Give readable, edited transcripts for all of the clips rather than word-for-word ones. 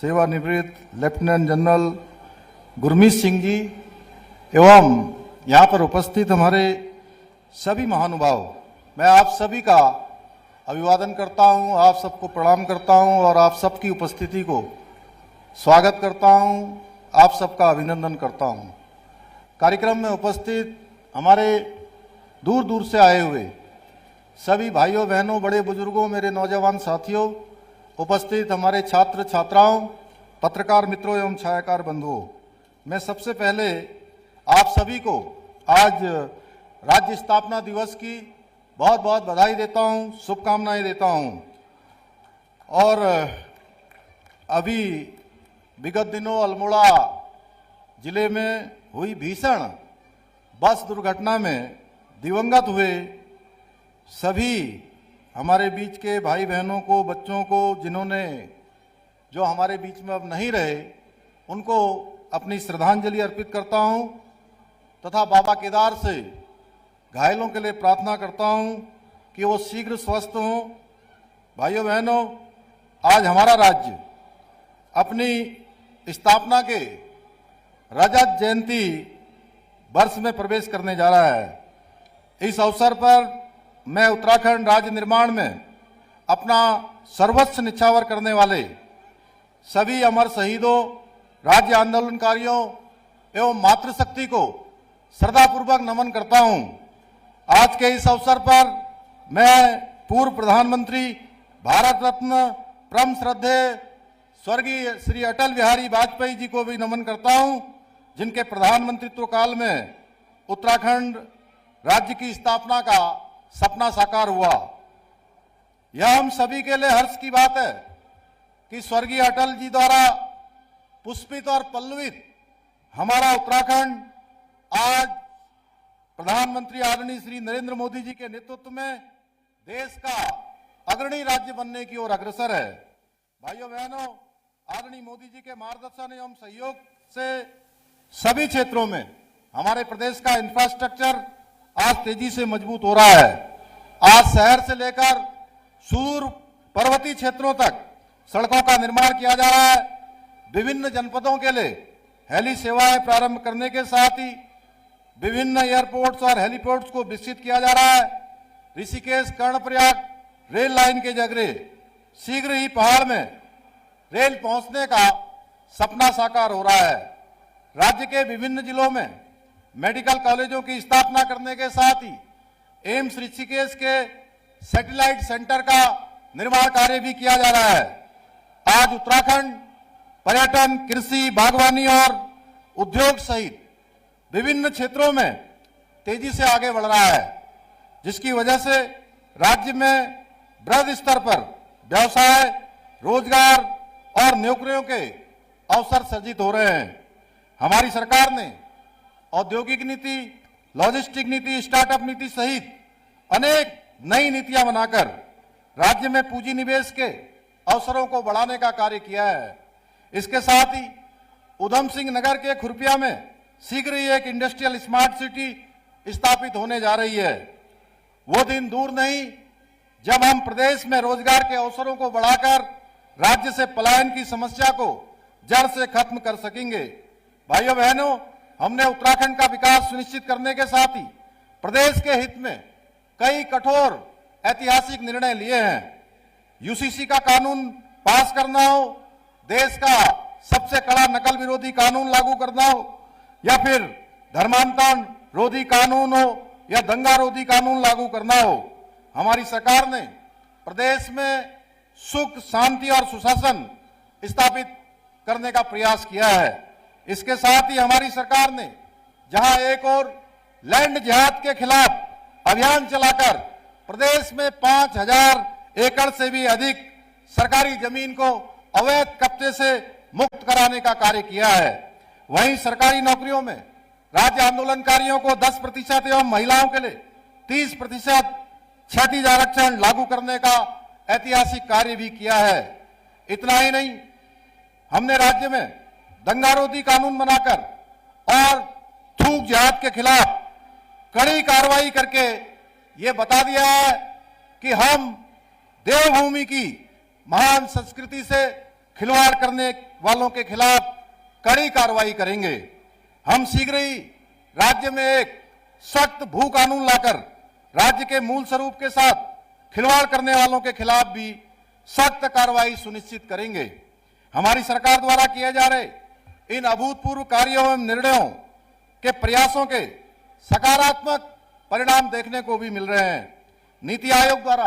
सेवानिवृत्त lieutenant general Gurmeet Singh ji एवं यहाँ पर उपस्थित हमारे सभी महानुभाव, मैं आप सभी का अभिवादन करता हूँ, आप सबको प्रणाम करता हूँ और आप सबकी उपस्थिति को स्वागत करता हूँ, आप सबका अभिनंदन करता हूँ। कार्यक्रम में उपस्थित हमारे दूर दूर से आए हुए सभी भाइयों बहनों, बड़े बुजुर्गों, मेरे नौजवान साथियों, उपस्थित हमारे छात्र छात्राओं, पत्रकार मित्रों एवं छायाकार बंधुओं, मैं सबसे पहले आप सभी को आज राज्य स्थापना दिवस की बहुत बहुत बधाई देता हूं, शुभकामनाएं देता हूं। और अभी विगत दिनों अल्मोड़ा जिले में हुई भीषण बस दुर्घटना में दिवंगत हुए सभी हमारे बीच के भाई बहनों को, बच्चों को, जिन्होंने जो हमारे बीच में अब नहीं रहे, उनको अपनी श्रद्धांजलि अर्पित करता हूं तथा बाबा केदार से घायलों के लिए प्रार्थना करता हूं कि वो शीघ्र स्वस्थ हों। भाइयों बहनों, आज हमारा राज्य अपनी स्थापना के रजत जयंती वर्ष में प्रवेश करने जा रहा है। इस अवसर पर मैं उत्तराखंड राज्य निर्माण में अपना सर्वस्व निछावर करने वाले सभी अमर शहीदों, राज्य आंदोलनकारियों एवं मातृशक्ति को श्रद्धापूर्वक नमन करता हूं। आज के इस अवसर पर मैं पूर्व प्रधानमंत्री, भारत रत्न, परम श्रद्धेय स्वर्गीय श्री अटल बिहारी वाजपेयी जी को भी नमन करता हूं, जिनके प्रधानमंत्रित्व काल में उत्तराखंड राज्य की स्थापना का सपना साकार हुआ। यह हम सभी के लिए हर्ष की बात है कि स्वर्गीय अटल जी द्वारा पुष्पित और पल्लवित हमारा उत्तराखंड आज प्रधानमंत्री आदरणीय श्री नरेंद्र मोदी जी के नेतृत्व में देश का अग्रणी राज्य बनने की ओर अग्रसर है। भाइयों बहनों, आदरणीय मोदी जी के मार्गदर्शन एवं सहयोग से सभी क्षेत्रों में हमारे प्रदेश का इंफ्रास्ट्रक्चर आज तेजी से मजबूत हो रहा है। आज शहर से लेकर सुदूर पर्वतीय क्षेत्रों तक सड़कों का निर्माण किया जा रहा है। विभिन्न जनपदों के लिए हेली सेवाएं प्रारंभ करने के साथ ही विभिन्न एयरपोर्ट्स और हेलीपोर्ट्स को विकसित किया जा रहा है। ऋषिकेश कर्णप्रयाग रेल लाइन के जगह शीघ्र ही पहाड़ में रेल पहुंचने का सपना साकार हो रहा है। राज्य के विभिन्न जिलों में मेडिकल कॉलेजों की स्थापना करने के साथ ही एम्स ऋषिकेश के सैटेलाइट सेंटर का निर्माण कार्य भी किया जा रहा है। आज उत्तराखंड पर्यटन, कृषि, बागवानी और उद्योग सहित विभिन्न क्षेत्रों में तेजी से आगे बढ़ रहा है, जिसकी वजह से राज्य में बृहद स्तर पर व्यवसाय, रोजगार और नौकरियों के अवसर सृजित हो रहे हैं। हमारी सरकार ने औद्योगिक नीति, लॉजिस्टिक नीति, स्टार्टअप नीति सहित अनेक नई नीतियां बनाकर राज्य में पूंजी निवेश के अवसरों को बढ़ाने का कार्य किया है। इसके साथ ही उधम सिंह नगर के खुरपिया में शीघ्र ही एक इंडस्ट्रियल स्मार्ट सिटी स्थापित होने जा रही है। वो दिन दूर नहीं जब हम प्रदेश में रोजगार के अवसरों को बढ़ाकर राज्य से पलायन की समस्या को जड़ से खत्म कर सकेंगे। भाइयों बहनों, हमने उत्तराखंड का विकास सुनिश्चित करने के साथ ही प्रदेश के हित में कई कठोर ऐतिहासिक निर्णय लिए हैं। यूसीसी का कानून पास करना हो, देश का सबसे कड़ा नकल विरोधी कानून लागू करना हो, या फिर धर्मांतरण रोधी कानून हो या दंगा रोधी कानून लागू करना हो, हमारी सरकार ने प्रदेश में सुख, शांति और सुशासन स्थापित करने का प्रयास किया है। इसके साथ ही हमारी सरकार ने जहां एक और लैंड जिहाद के खिलाफ अभियान चलाकर प्रदेश में 5000 एकड़ से भी अधिक सरकारी जमीन को अवैध कब्जे से मुक्त कराने का कार्य किया है। वहीं सरकारी नौकरियों में राज्य आंदोलनकारियों को 10% एवं महिलाओं के लिए 30% क्षैतिज आरक्षण लागू करने का ऐतिहासिक कार्य भी किया है। इतना ही नहीं, हमने राज्य में दंगारोधी कानून बनाकर और थूक जिहाद के खिलाफ कड़ी कार्रवाई करके ये बता दिया है कि हम देवभूमि की महान संस्कृति से खिलवाड़ करने वालों के खिलाफ कड़ी कार्रवाई करेंगे। हम शीघ्र ही राज्य में एक सख्त भू कानून लाकर राज्य के मूल स्वरूप के साथ खिलवाड़ करने वालों के खिलाफ भी सख्त कार्रवाई सुनिश्चित करेंगे। हमारी सरकार द्वारा किए जा रहे इन अभूतपूर्व कार्यों एवं निर्णयों के प्रयासों के सकारात्मक परिणाम देखने को भी मिल रहे हैं। नीति आयोग द्वारा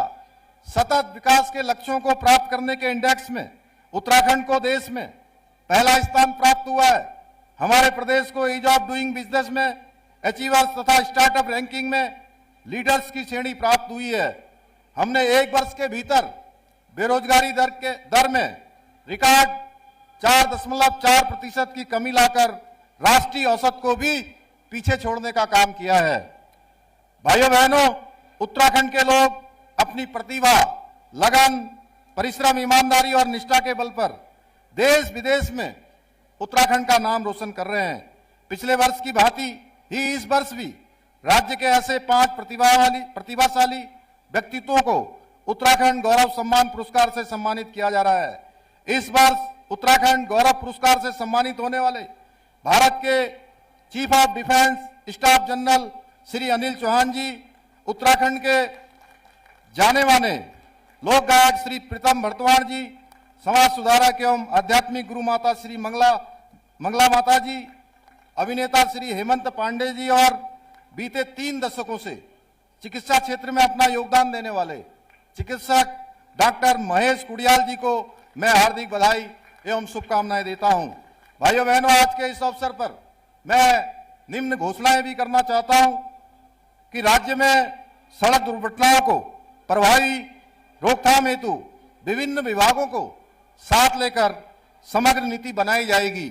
सतत विकास के लक्ष्यों को प्राप्त करने के इंडेक्स में उत्तराखंड को देश में पहला स्थान प्राप्त हुआ है। हमारे प्रदेश को ईज ऑफ डूइंग बिजनेस में अचीवर्स तथा स्टार्टअप रैंकिंग में लीडर्स की श्रेणी प्राप्त हुई है। हमने एक वर्ष के भीतर बेरोजगारी दर में रिकॉर्ड 4.4% की कमी लाकर राष्ट्रीय औसत को भी पीछे छोड़ने का काम किया है। भाइयों बहनों, उत्तराखंड के लोग अपनी प्रतिभा, लगन, परिश्रम, ईमानदारी और निष्ठा के बल पर देश विदेश में उत्तराखंड का नाम रोशन कर रहे हैं। पिछले वर्ष की भांति ही इस वर्ष भी राज्य के ऐसे 5 प्रतिभाशाली व्यक्तित्वों को उत्तराखंड गौरव सम्मान पुरस्कार से सम्मानित किया जा रहा है। इस वर्ष उत्तराखंड गौरव पुरस्कार से सम्मानित होने वाले भारत के chief of defence staff general Shri Anil Chauhan ji, Uttarakhand के जाने माने लोक गायक श्री प्रीतम भरतवाण जी, समाज सुधारक एवं आध्यात्मिक गुरु माता श्री मंगला माता जी, अभिनेता श्री हेमंत पांडे जी और बीते 3 दशकों से चिकित्सा क्षेत्र में अपना योगदान देने वाले चिकित्सक डॉक्टर महेश कुडियाल जी को मैं हार्दिक बधाई एवं शुभकामनाएं देता हूं। भाइयों बहनों, आज के इस अवसर पर मैं निम्न घोषणाएं भी करना चाहता हूं कि राज्य में सड़क दुर्घटनाओं को प्रभावी रोकथाम हेतु विभिन्न विभागों को साथ लेकर समग्र नीति बनाई जाएगी।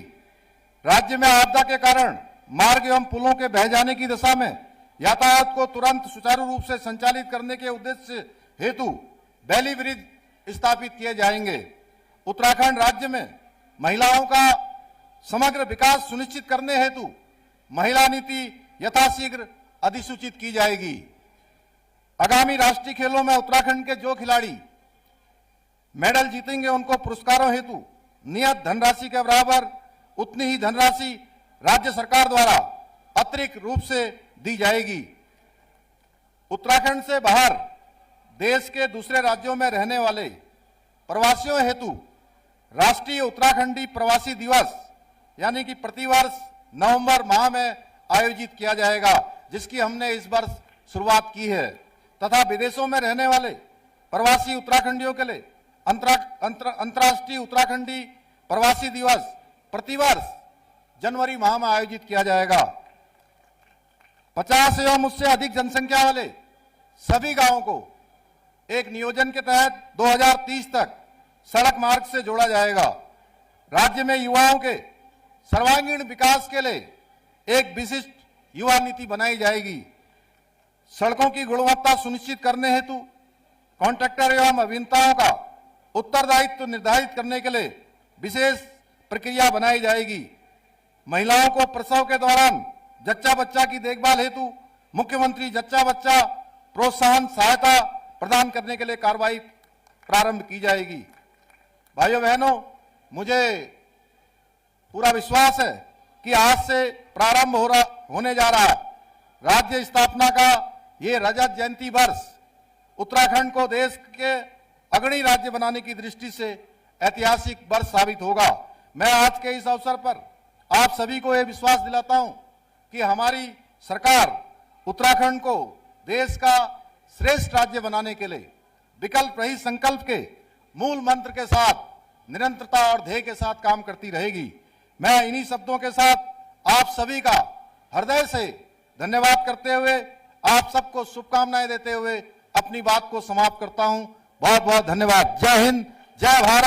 राज्य में आपदा के कारण मार्ग एवं पुलों के बह जाने की दशा में यातायात को तुरंत सुचारू रूप से संचालित करने के उद्देश्य हेतु बैली ब्रिज स्थापित किए जाएंगे। उत्तराखंड राज्य में महिलाओं का समग्र विकास सुनिश्चित करने हेतु महिला नीति यथाशीघ्र अधिसूचित की जाएगी। आगामी राष्ट्रीय खेलों में उत्तराखंड के जो खिलाड़ी मेडल जीतेंगे उनको पुरस्कारों हेतु नियत धनराशि के बराबर उतनी ही धनराशि राज्य सरकार द्वारा अतिरिक्त रूप से दी जाएगी। उत्तराखंड से बाहर देश के दूसरे राज्यों में रहने वाले प्रवासियों हेतु राष्ट्रीय उत्तराखंडी प्रवासी दिवस यानी कि प्रतिवर्ष नवंबर माह में आयोजित किया जाएगा, जिसकी हमने इस वर्ष शुरुआत की है, तथा विदेशों में रहने वाले प्रवासी उत्तराखंडियों के लिए अंतर्राष्ट्रीय उत्तराखंडी प्रवासी दिवस प्रतिवर्ष जनवरी माह में आयोजित किया जाएगा। 50 एवं उससे अधिक जनसंख्या वाले सभी गांवों को एक नियोजन के तहत 2030 तक सड़क मार्ग से जोड़ा जाएगा। राज्य में युवाओं के सर्वांगीण विकास के लिए एक विशिष्ट युवा नीति बनाई जाएगी। सड़कों की गुणवत्ता सुनिश्चित करने हेतु कॉन्ट्रैक्टर एवं अभियंताओं का उत्तरदायित्व निर्धारित करने के लिए विशेष प्रक्रिया बनाई जाएगी। महिलाओं को प्रसव के दौरान जच्चा बच्चा की देखभाल हेतु मुख्यमंत्री जच्चा बच्चा प्रोत्साहन सहायता प्रदान करने के लिए कार्रवाई प्रारंभ की जाएगी। भाइयों बहनों, मुझे पूरा विश्वास है कि आज से प्रारंभ होने जा रहा राज्य स्थापना का ये रजत जयंती वर्ष उत्तराखंड को देश के अग्रणी राज्य बनाने की दृष्टि से ऐतिहासिक वर्ष साबित होगा। मैं आज के इस अवसर पर आप सभी को यह विश्वास दिलाता हूं कि हमारी सरकार उत्तराखंड को देश का श्रेष्ठ राज्य बनाने के लिए विकल्प रहित संकल्प के मूल मंत्र के साथ निरंतरता और ध्येय के साथ काम करती रहेगी। मैं इन्हीं शब्दों के साथ आप सभी का हृदय से धन्यवाद करते हुए आप सबको शुभकामनाएं देते हुए अपनी बात को समाप्त करता हूं। बहुत बहुत धन्यवाद। जय हिंद, जय भारत,